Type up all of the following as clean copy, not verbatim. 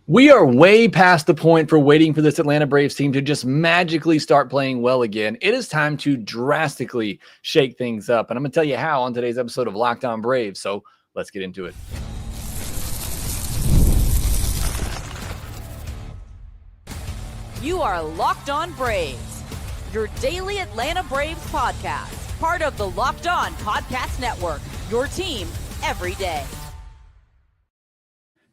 We are way past the point for waiting for this Atlanta Braves team to just magically start playing well again. It is time to drastically shake things up. And I'm going to tell you how on today's episode of Locked On Braves. So let's get into it. You are Locked On Braves, your daily Atlanta Braves podcast, part of the Locked On Podcast Network, your team every day.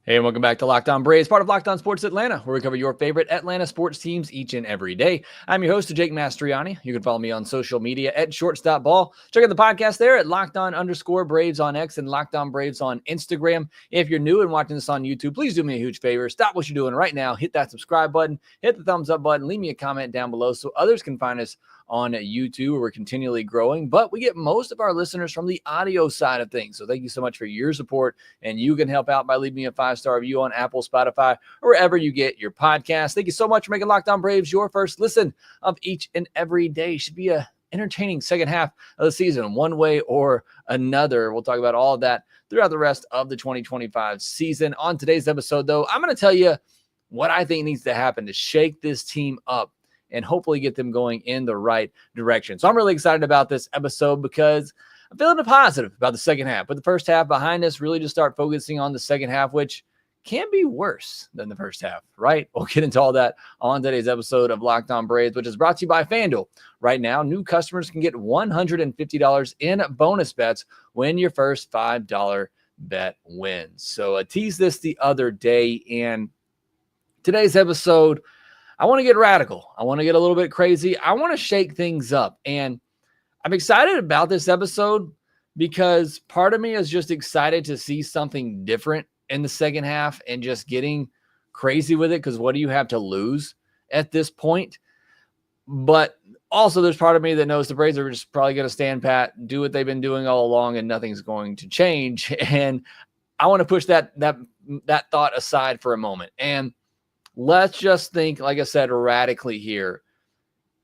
Hey, and welcome back to Locked On Braves, part of Locked On Sports Atlanta, where we cover your favorite Atlanta sports teams each and every day. I'm your host, Jake Mastriani. You can follow me on social media at shortstopball. Check out the podcast there at LockedOn_Braves on X and Locked On Braves on Instagram. If you're new and watching this on YouTube, please do me a huge favor. Stop what you're doing right now. Hit that subscribe button. Hit the thumbs up button. Leave me a comment down below so others can find us on YouTube, where we're continually growing, but we get most of our listeners from the audio side of things. So thank you so much for your support, and you can help out by leaving me a 5-star review on Apple, Spotify, or wherever you get your podcast. Thank you so much for making Locked On Braves your first listen of each and every day. Should be a entertaining second half of the season, one way or another. We'll talk about all of that throughout the rest of the 2025 season. On today's episode, though, I'm going to tell you what I think needs to happen to shake this team up and hopefully get them going in the right direction. So I'm really excited about this episode because I'm feeling positive about the second half. But the first half behind us, really just start focusing on the second half, which can be worse than the first half, right? We'll get into all that on today's episode of Locked On Braves, which is brought to you by FanDuel. Right now, new customers can get $150 in bonus bets when your first $5 bet wins. So I teased this the other day, and today's episode, I want to get radical. I want to get a little bit crazy. I want to shake things up. And I'm excited about this episode because part of me is just excited to see something different in the second half and just getting crazy with it, because what do you have to lose at this point? But also there's part of me that knows the Braves are just probably going to stand pat, do what they've been doing all along, and nothing's going to change. And I want to push that thought aside for a moment. And let's just think, like I said, radically here.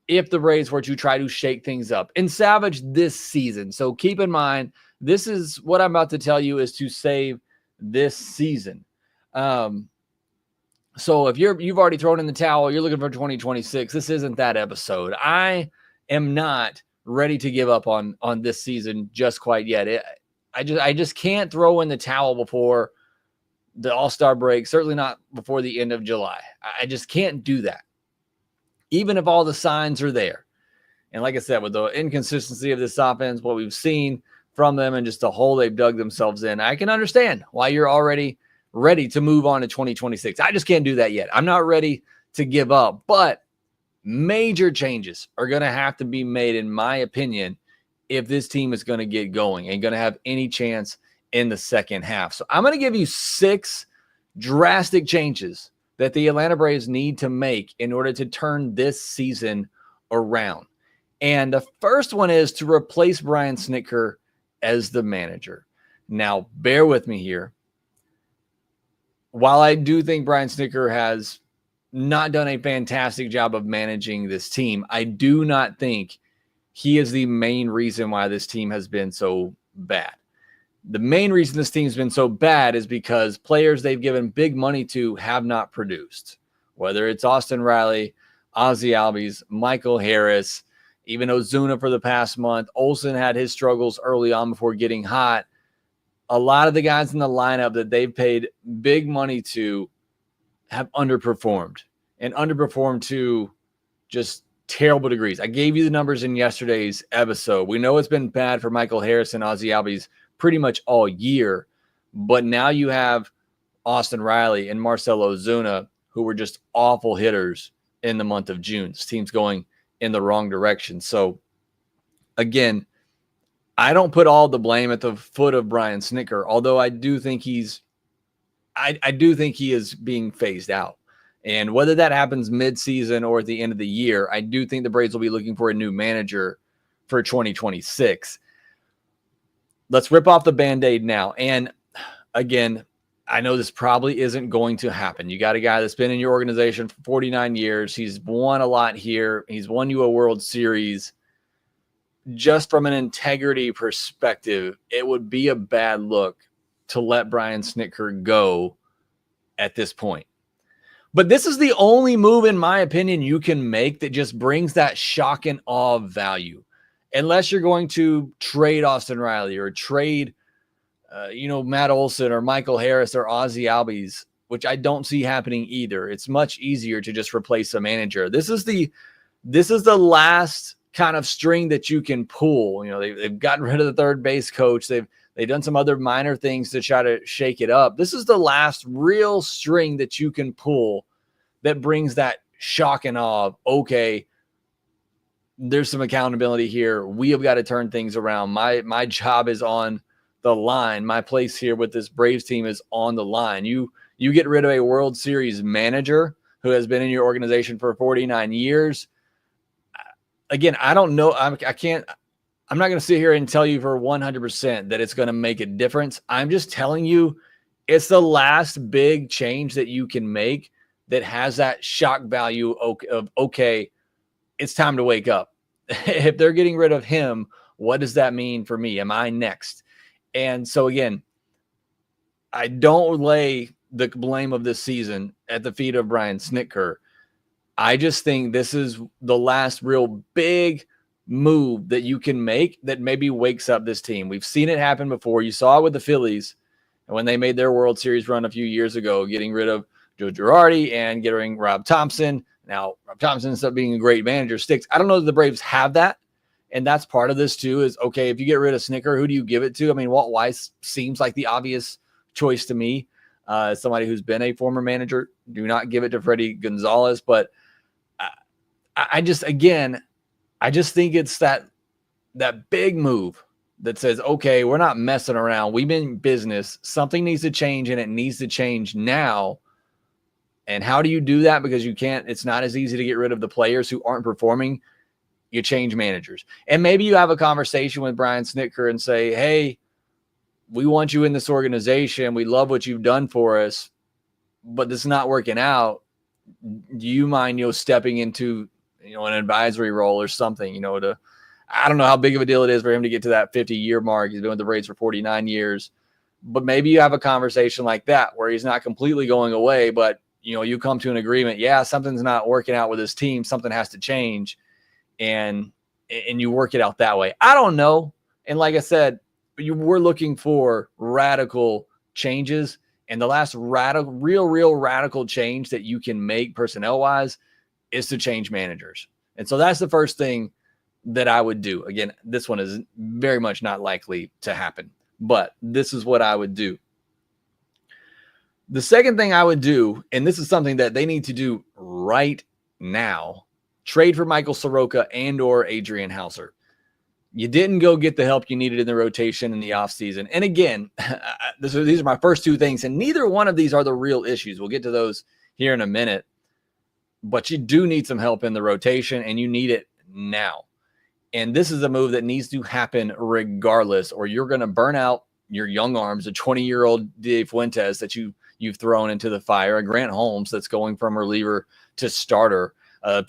If the Braves were to try to shake things up and salvage this season. So keep in mind, this is what I'm about to tell you is to save this season. So if you've already thrown in the towel, you're looking for 2026, this isn't that episode. I am not ready to give up on this season just quite yet. I just can't throw in the towel before the All-Star break, certainly not before the end of July. I just can't do that, even if all the signs are there. And like I said, with the inconsistency of this offense, what we've seen from them and just the hole they've dug themselves in, I can understand why you're already ready to move on to 2026. I just can't do that yet. I'm not ready to give up, but major changes are going to have to be made, in my opinion, if this team is going to get going and going to have any chance in the second half. So I'm going to give you 6 drastic changes that the Atlanta Braves need to make in order to turn this season around. And the first one is to replace Brian Snitker as the manager. Now, bear with me here. While I do think Brian Snitker has not done a fantastic job of managing this team, I do not think he is the main reason why this team has been so bad. The main reason this team's been so bad is because players they've given big money to have not produced. Whether it's Austin Riley, Ozzy Albies, Michael Harris, even Ozuna for the past month. Olsen had his struggles early on before getting hot. A lot of the guys in the lineup that they've paid big money to have underperformed, and underperformed to just terrible degrees. I gave you the numbers in yesterday's episode. We know it's been bad for Michael Harris and Ozzy Albies pretty much all year, but now you have Austin Riley and Marcell Ozuna, who were just awful hitters in the month of June. This team's going in the wrong direction. So again, I don't put all the blame at the foot of Brian Snitker, although I do think I do think he is being phased out. And whether that happens mid-season or at the end of the year, I do think the Braves will be looking for a new manager for 2026. Let's rip off the Band-Aid now. And again, I know this probably isn't going to happen. You got a guy that's been in your organization for 49 years. He's won a lot here. He's won you a World Series. Just from an integrity perspective, it would be a bad look to let Brian Snitker go at this point. But this is the only move, in my opinion, you can make that just brings that shock and awe value. Unless you're going to trade Austin Riley or trade, Matt Olson or Michael Harris or Ozzy Albies, which I don't see happening either. It's much easier to just replace a manager. This is the last kind of string that you can pull. They've gotten rid of the third base coach. They've done some other minor things to try to shake it up. This is the last real string that you can pull that brings that shock and awe of, okay, there's some accountability here. We have got to turn things around. My job is on the line. My place here with this Braves team is on the line. You get rid of a World Series manager who has been in your organization for 49 years. Again, I don't know. I'm not going to sit here and tell you for 100% that it's going to make a difference. I'm just telling you it's the last big change that you can make that has that shock value of, okay, it's time to wake up. If they're getting rid of him, what does that mean for me? Am I next? And so again, I don't lay the blame of this season at the feet of Brian Snitker. I just think this is the last real big move that you can make that maybe wakes up this team. We've seen it happen before. You saw it with the Phillies when they made their World Series run a few years ago, getting rid of Joe Girardi and getting Rob Thompson. Now, Rob Thompson ends up being a great manager. Sticks. I don't know that the Braves have that. And that's part of this too is, okay, if you get rid of Snitker, who do you give it to? I mean, Walt Weiss seems like the obvious choice to me. Somebody who's been a former manager. Do not give it to Freddie Gonzalez. But I just think it's that big move that says, okay, we're not messing around. We've been in business. Something needs to change, and it needs to change now. And how do you do that? Because it's not as easy to get rid of the players who aren't performing. You change managers. And maybe you have a conversation with Brian Snitker and say, hey, we want you in this organization. We love what you've done for us, but this is not working out. Do you mind, stepping into, an advisory role or something, I don't know how big of a deal it is for him to get to that 50-year mark. He's been with the Braves for 49 years, but maybe you have a conversation like that where he's not completely going away, but you come to an agreement. Yeah, something's not working out with his team. Something has to change. And you work it out that way. I don't know. And like I said, we're looking for radical changes. And the last real radical change that you can make personnel-wise is to change managers. And so that's the first thing that I would do. Again, this one is very much not likely to happen, but this is what I would do. The second thing I would do, and this is something that they need to do right now, trade for Michael Soroka and or Adrian Hauser. You didn't go get the help you needed in the rotation in the offseason. And again, these are my first two things, and neither one of these are the real issues. We'll get to those here in a minute. But you do need some help in the rotation, and you need it now. And this is a move that needs to happen regardless, or you're going to burn out your young arms, a 20-year-old De Fuentes that you've thrown into the fire, a Grant Holmes that's going from reliever to starter,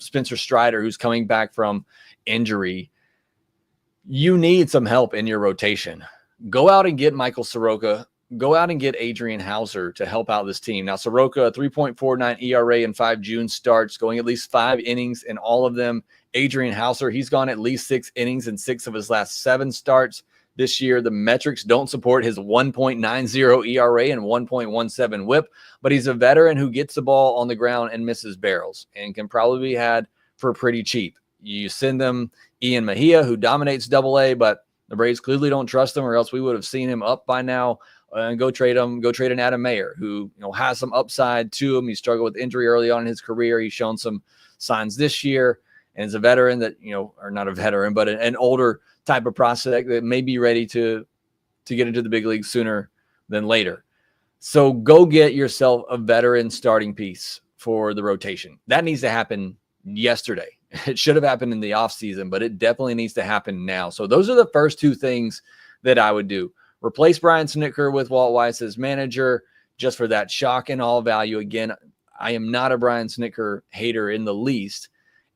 Spencer Strider who's coming back from injury. You need some help in your rotation. Go out and get Michael Soroka. Go out and get Adrian Hauser to help out this team. Now, Soroka, a 3.49 ERA in 5 June starts, going at least 5 innings in all of them. Adrian Hauser, he's gone at least 6 innings in 6 of his last 7 starts this year. The metrics don't support his 1.90 ERA and 1.17 whip, but he's a veteran who gets the ball on the ground and misses barrels and can probably be had for pretty cheap. You send them Ian Mejia, who dominates AA, but the Braves clearly don't trust him, or else we would have seen him up by now. And go trade him. Go trade an Adam Mayer, who has some upside to him. He struggled with injury early on in his career. He's shown some signs this year, and is a veteran that or not a veteran, but an older type of prospect that may be ready to get into the big league sooner than later. So go get yourself a veteran starting piece for the rotation. That needs to happen yesterday. It should have happened in the offseason, but it definitely needs to happen now. So those are the first two things that I would do. Replace Brian Snitker with Walt Weiss as manager, just for that shock and all value. Again, I am not a Brian Snitker hater in the least.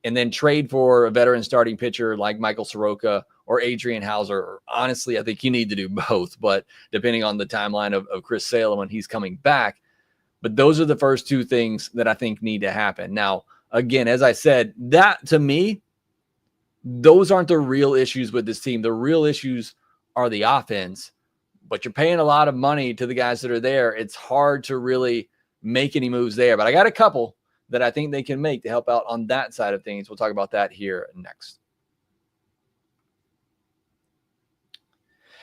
And then trade for a veteran starting pitcher like Michael Soroka or Adrian Hauser. Honestly, I think you need to do both, but depending on the timeline of Chris Sale when he's coming back. But those are the first two things that I think need to happen. Now, again, as I said, that to me, those aren't the real issues with this team. The real issues are the offense, but you're paying a lot of money to the guys that are there. It's hard to really make any moves there, but I got a couple that I think they can make to help out on that side of things. We'll talk about that here next.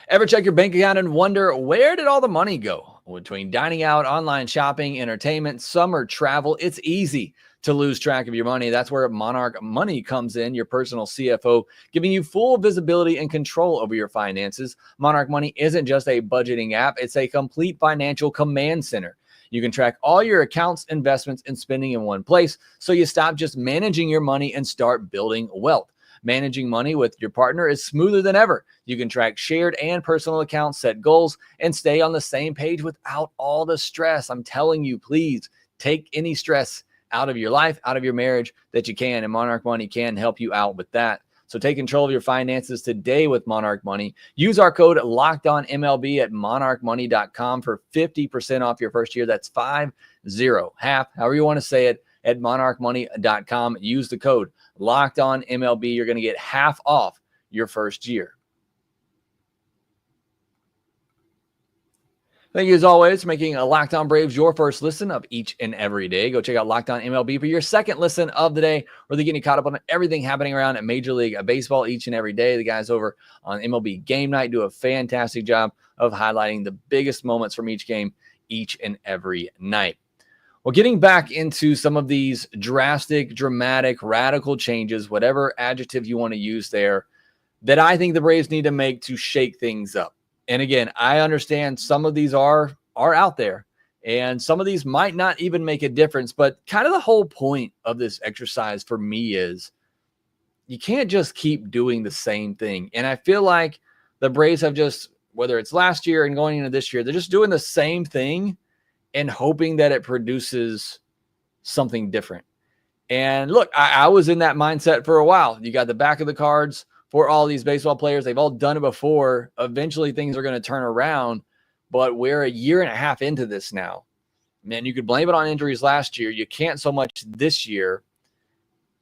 Ever check your bank account and wonder, where did all the money go? Between dining out, online shopping, entertainment, summer travel, it's easy to lose track of your money. That's where Monarch Money comes in, your personal CFO, giving you full visibility and control over your finances. Monarch Money isn't just a budgeting app, it's a complete financial command center. You can track all your accounts, investments, and spending in one place, so you stop just managing your money and start building wealth. Managing money with your partner is smoother than ever. You can track shared and personal accounts, set goals, and stay on the same page without all the stress. I'm telling you, please take any stress out of your life, out of your marriage that you can, and Monarch Money can help you out with that. So take control of your finances today with Monarch Money. Use our code LOCKEDONMLB at monarchmoney.com for 50% off your first year. That's 50, half, however you want to say it, at monarchmoney.com. Use the code LOCKEDONMLB. You're going to get half off your first year. Thank you, as always, for making Locked On Braves your first listen of each and every day. Go check out Locked On MLB for your second listen of the day, where they get you caught up on everything happening around at Major League Baseball each and every day. The guys over on MLB Game Night do a fantastic job of highlighting the biggest moments from each game each and every night. Well, getting back into some of these drastic, dramatic, radical changes, whatever adjective you want to use there, that I think the Braves need to make to shake things up. And again, I understand some of these are out there, and some of these might not even make a difference. But kind of the whole point of this exercise for me is you can't just keep doing the same thing. And I feel like the Braves have just, whether it's last year and going into this year, they're just doing the same thing and hoping that it produces something different. And look, I was in that mindset for a while. You got the back of the cards for all these baseball players. They've all done it before. Eventually things are going to turn around, but we're a year and a half into this now. Man, you could blame it on injuries last year. You can't so much this year.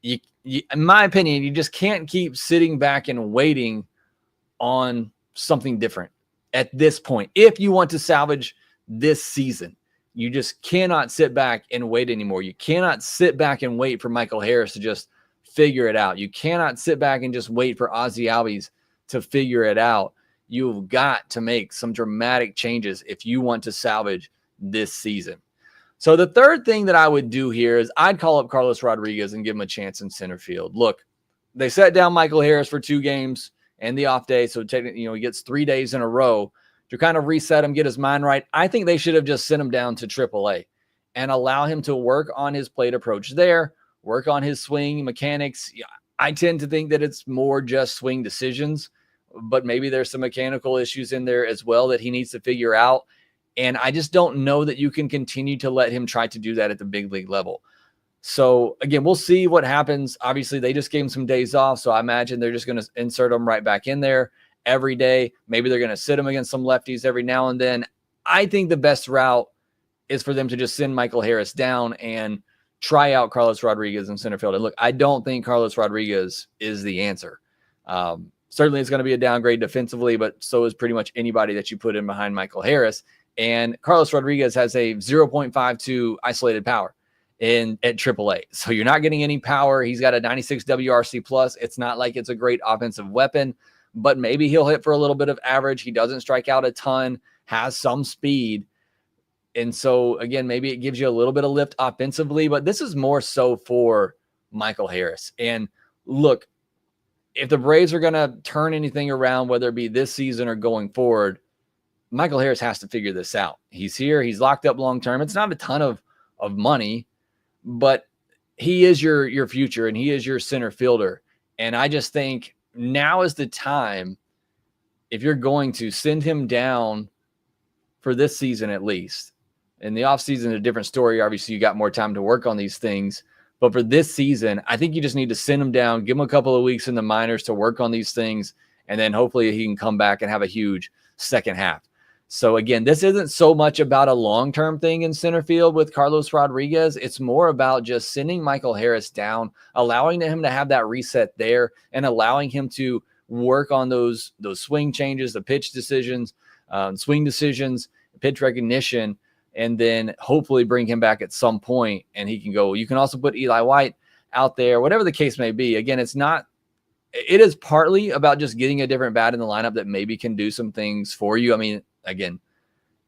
You, in my opinion, you just can't keep sitting back and waiting on something different at this point. If you want to salvage this season, you just cannot sit back and wait anymore. You cannot sit back and wait for Michael Harris to just figure it out. You cannot sit back and just wait for Ozzy Albies to figure it out. You've got to make some dramatic changes if you want to salvage this season. So the third thing that I would do here is I'd call up Carlos Rodriguez and give him a chance in center field. Look, they set down Michael Harris for 2 games and the off day, so technically, he gets 3 days in a row to kind of reset him, get his mind right. I think they should have just sent him down to AAA and allow him to work on his plate approach there, work on his swing mechanics. I tend to think that it's more just swing decisions, but maybe there's some mechanical issues in there as well that he needs to figure out. And I just don't know that you can continue to let him try to do that at the big league level. So again, we'll see what happens. Obviously, they just gave him some days off, so I imagine they're just going to insert him right back in there every day. Maybe they're going to sit him against some lefties every now and then. I think the best route is for them to just send Michael Harris down and try out Carlos Rodriguez in center field. And look, I don't think Carlos Rodriguez is the answer. Certainly it's going to be a downgrade defensively, but so is pretty much anybody that you put in behind Michael Harris. And Carlos Rodriguez has a 0.52 isolated power at AAA. So you're not getting any power. He's got a 96 WRC plus. It's not like it's a great offensive weapon, but maybe he'll hit for a little bit of average. He doesn't strike out a ton, has some speed. And so, again, maybe it gives you a little bit of lift offensively, but this is more so for Michael Harris. And look, if the Braves are going to turn anything around, whether it be this season or going forward, Michael Harris has to figure this out. He's here. He's locked up long-term. It's not a ton of money, but he is your future, and he is your center fielder. And I just think now is the time, if you're going to send him down for this season at least. In the offseason, a different story. Obviously, you got more time to work on these things. But for this season, I think you just need to send him down, give him a couple of weeks in the minors to work on these things, and then hopefully he can come back and have a huge second half. So again, this isn't so much about a long-term thing in center field with Carlos Rodriguez. It's more about just sending Michael Harris down, allowing him to have that reset there, and allowing him to work on those swing changes, the pitch decisions, swing decisions, pitch recognition, and then hopefully bring him back at some point and he can go. You can also put Eli White out there, whatever the case may be. Again, it is partly about just getting a different bat in the lineup that maybe can do some things for you. I mean, again,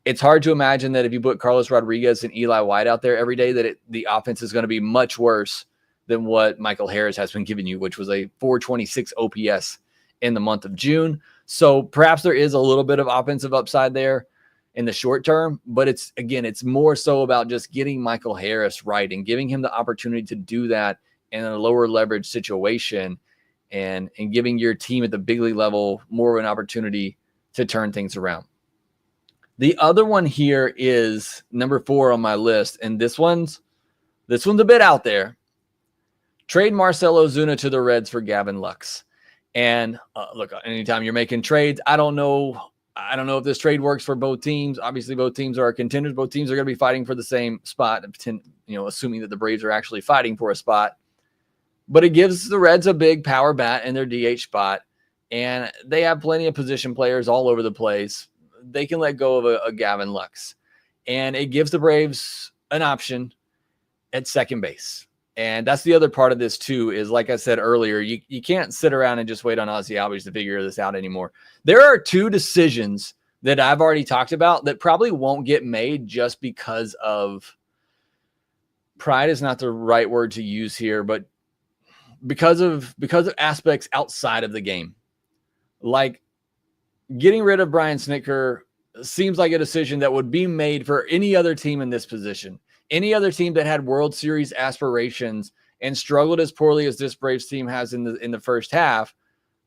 it's hard to imagine that if you put Carlos Rodriguez and Eli White out there every day, that the offense is going to be much worse than what Michael Harris has been giving you, which was a 426 OPS in the month of June. So perhaps there is a little bit of offensive upside there in the short term, but it's more so about just getting Michael Harris right and giving him the opportunity to do that in a lower leverage situation and giving your team at the big league level more of an opportunity to turn things around. The other one here is number 4 on my list, and this one's a bit out there. Trade Marcell Ozuna to the Reds for Gavin Lux. And look, anytime you're making trades, I don't know if this trade works for both teams. Obviously, both teams are contenders. Both teams are going to be fighting for the same spot, assuming that the Braves are actually fighting for a spot. But it gives the Reds a big power bat in their DH spot, and they have plenty of position players all over the place. They can let go of a Gavin Lux, and it gives the Braves an option at second base. And that's the other part of this too, is like I said earlier, you can't sit around and just wait on Ozzy Albies to figure this out anymore. There are 2 decisions that I've already talked about that probably won't get made just because of pride is not the right word to use here, but because of aspects outside of the game. Like getting rid of Brian Snitker seems like a decision that would be made for any other team in this position. Any other team that had World Series aspirations and struggled as poorly as this Braves team has in the first half,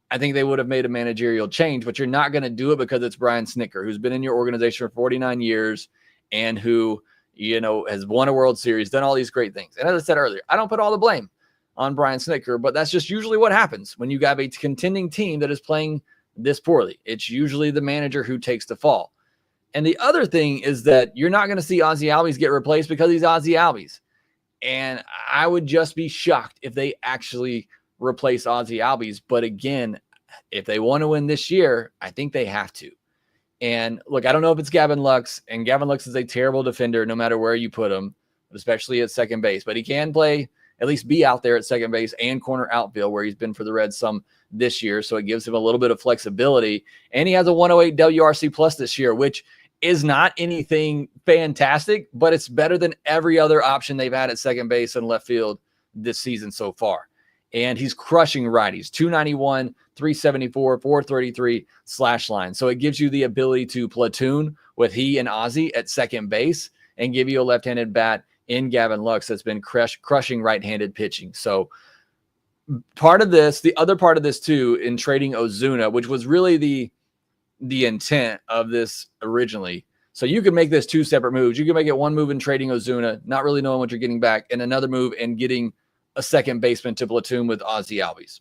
I think they would have made a managerial change, but you're not going to do it because it's Brian Snitker, who's been in your organization for 49 years and who, has won a World Series, done all these great things. And as I said earlier, I don't put all the blame on Brian Snitker, but that's just usually what happens when you have a contending team that is playing this poorly. It's usually the manager who takes the fall. And the other thing is that you're not going to see Ozzy Albies get replaced because he's Ozzy Albies. And I would just be shocked if they actually replace Ozzy Albies. But again, if they want to win this year, I think they have to. And look, I don't know if it's Gavin Lux, and Gavin Lux is a terrible defender no matter where you put him, especially at second base. But he can play, at least be out there at second base and corner outfield where he's been for the Reds some this year. So it gives him a little bit of flexibility. And he has a 108 WRC plus this year, which is not anything fantastic, but it's better than every other option they've had at second base and left field this season so far. And he's crushing righties, 291, 374, 433 slash line. So it gives you the ability to platoon with he and Ozzy at second base and give you a left-handed bat in Gavin Lux that's been crushing right-handed pitching. So the other part of this too, in trading Ozuna, which was really the intent of this originally. So you can make this 2 separate moves. You can make it one move in trading Ozuna, not really knowing what you're getting back, and another move in getting a second baseman to platoon with Ozzy Albies.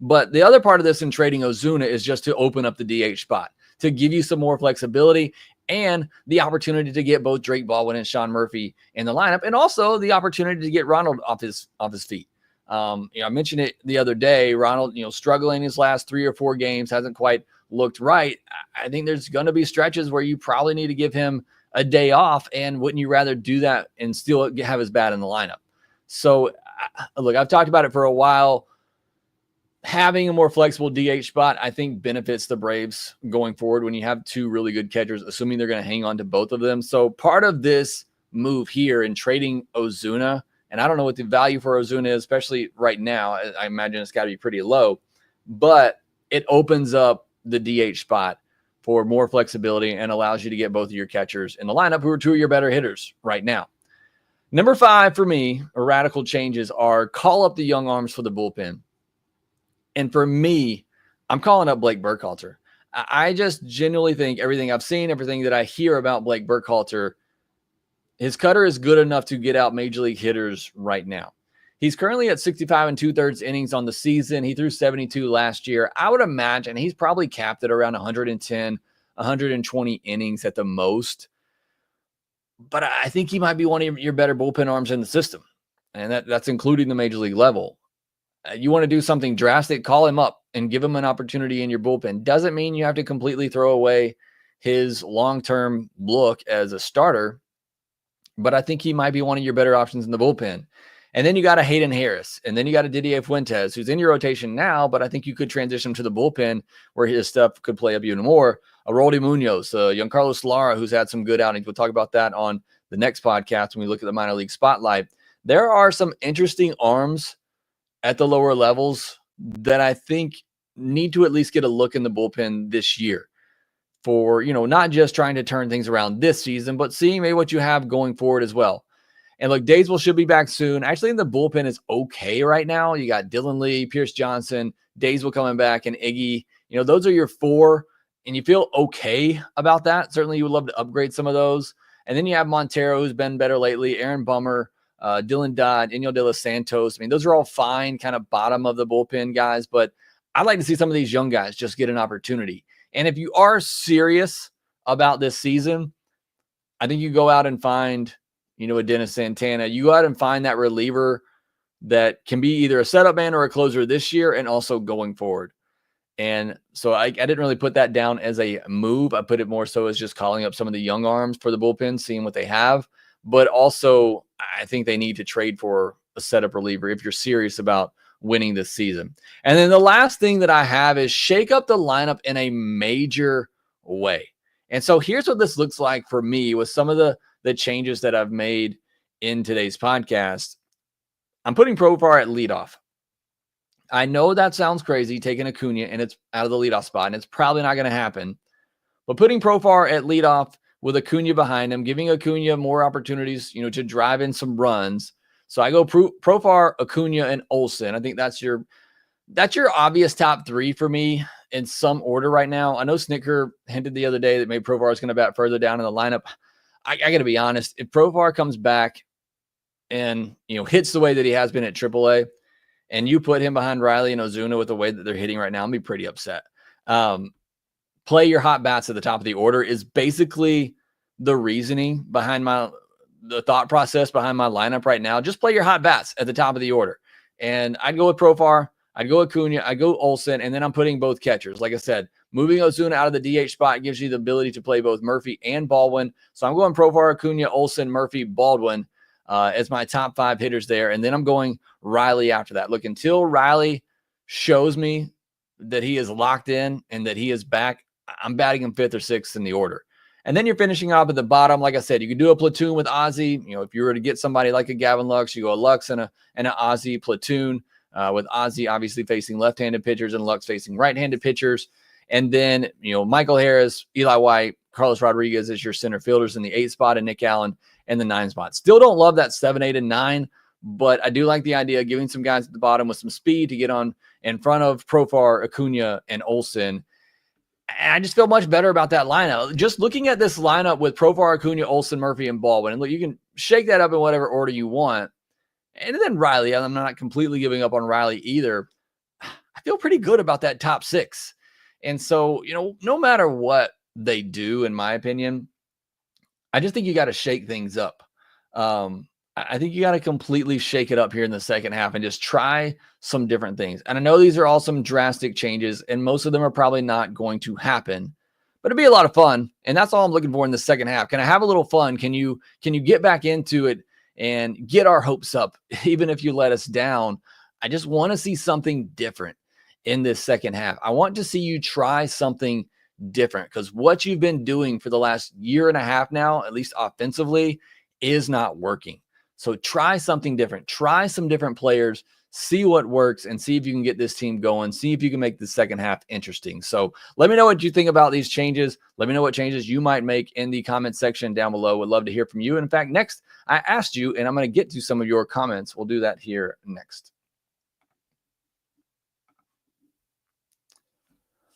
But the other part of this in trading Ozuna is just to open up the DH spot, to give you some more flexibility and the opportunity to get both Drake Baldwin and Sean Murphy in the lineup, and also the opportunity to get Ronald off his feet. I mentioned it the other day. Ronald, struggling his last 3 or 4 games, hasn't quite looked right. I think there's going to be stretches where you probably need to give him a day off, and wouldn't you rather do that and still have his bat in the lineup? So, look, I've talked about it for a while. Having a more flexible DH spot, I think, benefits the Braves going forward when you have 2 really good catchers, assuming they're going to hang on to both of them. So part of this move here in trading Ozuna, and I don't know what the value for Ozuna is, especially right now. I imagine it's got to be pretty low, but it opens up the DH spot for more flexibility and allows you to get both of your catchers in the lineup, who are 2 of your better hitters right now. Number 5 for me, radical changes are call up the young arms for the bullpen. And for me, I'm calling up Blake Burkhalter. I just genuinely think everything I've seen, everything that I hear about Blake Burkhalter, his cutter is good enough to get out major league hitters right now. He's currently at 65 2/3 innings on the season. He threw 72 last year. I would imagine he's probably capped at around 110, 120 innings at the most. But I think he might be one of your better bullpen arms in the system. And that's including the major league level. You want to do something drastic, call him up and give him an opportunity in your bullpen. Doesn't mean you have to completely throw away his long-term look as a starter, but I think he might be one of your better options in the bullpen. And then you got a Hayden Harris, and then you got a Didier Fuentes, who's in your rotation now, but I think you could transition him to the bullpen where his stuff could play up even more. Aroldi Munoz, Giancarlo Lara, who's had some good outings. We'll talk about that on the next podcast when we look at the minor league spotlight. There are some interesting arms at the lower levels that I think need to at least get a look in the bullpen this year for, not just trying to turn things around this season, but seeing maybe what you have going forward as well. And look, Daysville should be back soon. Actually, the bullpen is okay right now. You got Dylan Lee, Pierce Johnson, Daysville coming back, and Iggy. Those are your four, and you feel okay about that. Certainly, you would love to upgrade some of those. And then you have Montero, who's been better lately, Aaron Bummer, Dylan Dodd, Inyo de los Santos. I mean, those are all fine, kind of bottom of the bullpen guys, but I'd like to see some of these young guys just get an opportunity. And if you are serious about this season, I think you go out and find, a Dennis Santana. You go out and find that reliever that can be either a setup man or a closer this year and also going forward. And so I didn't really put that down as a move. I put it more so as just calling up some of the young arms for the bullpen, seeing what they have. But also, I think they need to trade for a setup reliever if you're serious about winning this season. And then the last thing that I have is shake up the lineup in a major way. And so here's what this looks like for me with some of the changes that I've made in today's podcast. I'm putting Profar at leadoff. I know that sounds crazy, taking Acuna and it's out of the leadoff spot, and it's probably not going to happen. But putting Profar at leadoff with Acuna behind him, giving Acuna more opportunities, to drive in some runs. So I go Profar, Acuna, and Olsen. I think that's your obvious top three for me in some order right now. I know Snitker hinted the other day that maybe Profar is going to bat further down in the lineup. I got to be honest. If Profar comes back and, hits the way that he has been at AAA, and you put him behind Riley and Ozuna with the way that they're hitting right now, I'll be pretty upset. Play your hot bats at the top of the order is basically the reasoning behind the thought process behind my lineup right now. Just play your hot bats at the top of the order. And I'd go with Profar, I'd go Acuna, I'd go Olsen, and then I'm putting both catchers. Like I said, moving Ozuna out of the DH spot gives you the ability to play both Murphy and Baldwin. So I'm going Profar, Acuna, Olsen, Murphy, Baldwin as my top five hitters there. And then I'm going Riley after that. Look, until Riley shows me that he is locked in and that he is back, I'm batting him fifth or sixth in the order. And then you're finishing off at the bottom. Like I said, you can do a platoon with Ozzy. If you were to get somebody like a Gavin Lux, you go a Lux and an Ozzy platoon with Ozzy obviously facing left-handed pitchers and Lux facing right-handed pitchers. And then, Michael Harris, Eli White, Carlos Rodriguez is your center fielders in the 8 spot, and Nick Allen in the 9 spot. Still don't love that 7, 8, and 9, but I do like the idea of giving some guys at the bottom with some speed to get on in front of Profar, Acuna, and Olsen. And I just feel much better about that lineup. Just looking at this lineup with Profar, Acuna, Olsen, Murphy, and Baldwin, and look, you can shake that up in whatever order you want. And then Riley, I'm not completely giving up on Riley either. I feel pretty good about that top 6. And so, no matter what they do, in my opinion, I just think you got to shake things up. I think you got to completely shake it up here in the second half and just try some different things. And I know these are all some drastic changes, and most of them are probably not going to happen, but it'd be a lot of fun. And that's all I'm looking for in the second half. Can I have a little fun? Can you get back into it and get our hopes up, even if you let us down? I just want to see something different in this second half. I want to see you try something different, because what you've been doing for the last year and a half now, at least offensively, is not working. So try something different. Try some different players. See what works and see if you can get this team going. See if you can make the second half interesting. So let me know what you think about these changes. Let me know what changes you might make in the comment section down below. Would love to hear from you. In fact, next, I asked you, and I'm going to get to some of your comments. We'll do that here next.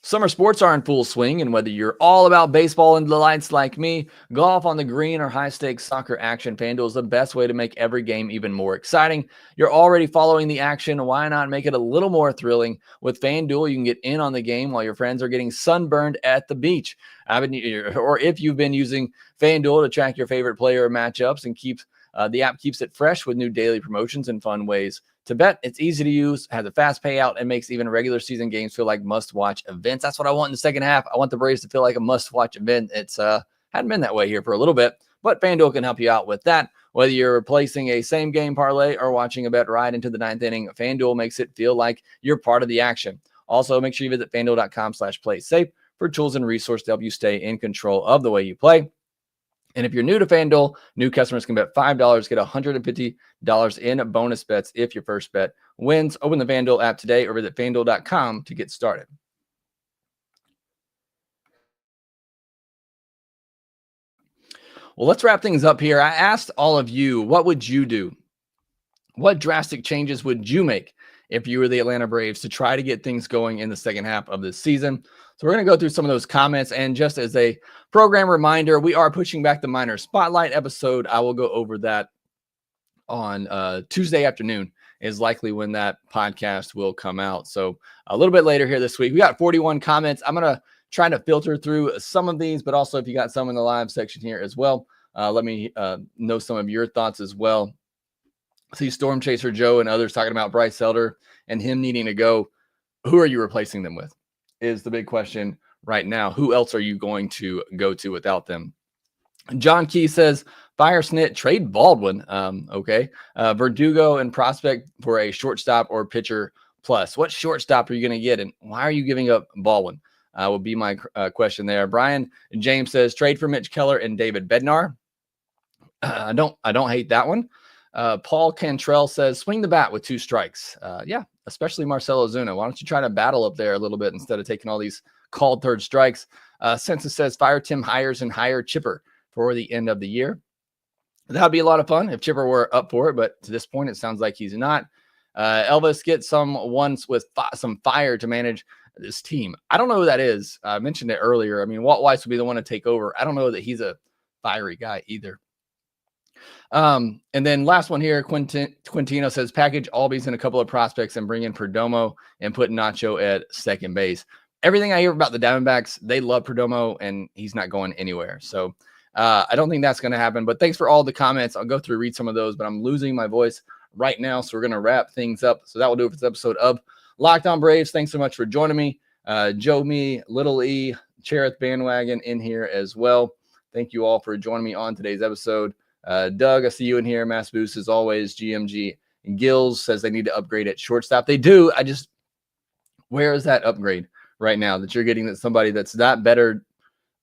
Summer sports are in full swing, and whether you're all about baseball and the lights like me, golf on the green, or high-stakes soccer action, FanDuel is the best way to make every game even more exciting. You're already following the action. Why not make it a little more thrilling? With FanDuel, you can get in on the game while your friends are getting sunburned at the beach. Or if you've been using FanDuel to track your favorite player matchups and the app keeps it fresh with new daily promotions and fun ways to bet. It's easy to use, has a fast payout, and makes even regular season games feel like must-watch events. That's what I want in the second half. I want the Braves to feel like a must-watch event. It's hadn't been that way here for a little bit, but FanDuel can help you out with that. Whether you're replacing a same-game parlay or watching a bet right into the ninth inning, FanDuel makes it feel like you're part of the action. Also, make sure you visit FanDuel.com/playsafe for tools and resources to help you stay in control of the way you play. And if you're new to FanDuel, new customers can bet $5, get $150 in bonus bets if your first bet wins. Open the FanDuel app today or visit FanDuel.com to get started. Well, let's wrap things up here. I asked all of you, what would you do? What drastic changes would you make if you were the Atlanta Braves to try to get things going in the second half of this season? So we're going to go through some of those comments. And just as a program reminder, we are pushing back the minor spotlight episode. I will go over that on Tuesday afternoon is likely when that podcast will come out. So a little bit later here this week. We got 41 comments. I'm going to try to filter through some of these, but also if you got some in the live section here as well, let me know some of your thoughts as well. See Storm Chaser Joe and others talking about Bryce Elder and him needing to go. Who are you replacing them with is the big question right now. Who else are you going to go to without them? John Key says, fire Snit, trade Baldwin. Okay. Verdugo and prospect for a shortstop or pitcher plus. What shortstop are you going to get? And why are you giving up Baldwin? Will be my question there. Brian James says, trade for Mitch Keller and David Bednar. I don't hate that one. Paul Cantrell says, swing the bat with 2 strikes. Yeah, especially Marcell Ozuna. Why don't you try to battle up there a little bit instead of taking all these called third strikes? Census says, fire Tim Hires and hire Chipper for the end of the year. That would be a lot of fun if Chipper were up for it, but to this point, it sounds like he's not. Elvis, get someone with some fire to manage this team. I don't know who that is. I mentioned it earlier. I mean, Walt Weiss would be the one to take over. I don't know that he's a fiery guy either. And then last one here, Quintino says, package Albies and a couple of prospects and bring in Perdomo and put Nacho at second base. Everything I hear about the Diamondbacks, they love Perdomo and he's not going anywhere. So I don't think that's going to happen, but thanks for all the comments. I'll go through, read some of those, but I'm losing my voice right now. So we're going to wrap things up. So that will do it for this episode of Locked On Braves. Thanks so much for joining me. Joe, me, Little E, Cherith Bandwagon in here as well. Thank you all for joining me on today's episode. Doug, I see you in here. Mass Boost as always. GMG and Gills says they need to upgrade at shortstop. They do. Where is that upgrade right now that you're getting, that somebody that's that better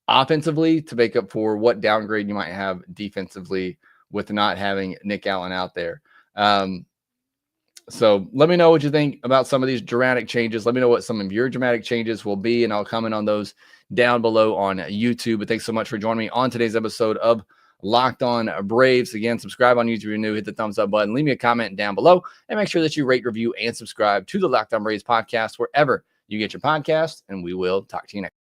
offensively to make up for what downgrade you might have defensively with not having Nick Allen out there? So let me know what you think about some of these dramatic changes. Let me know what some of your dramatic changes will be, and I'll comment on those down below on YouTube. But thanks so much for joining me on today's episode of Locked On Braves. Again, subscribe on YouTube if you're new, hit the thumbs up button, leave me a comment down below, and make sure that you rate, review, and subscribe to the Locked On Braves podcast wherever you get your podcast, and we will talk to you next.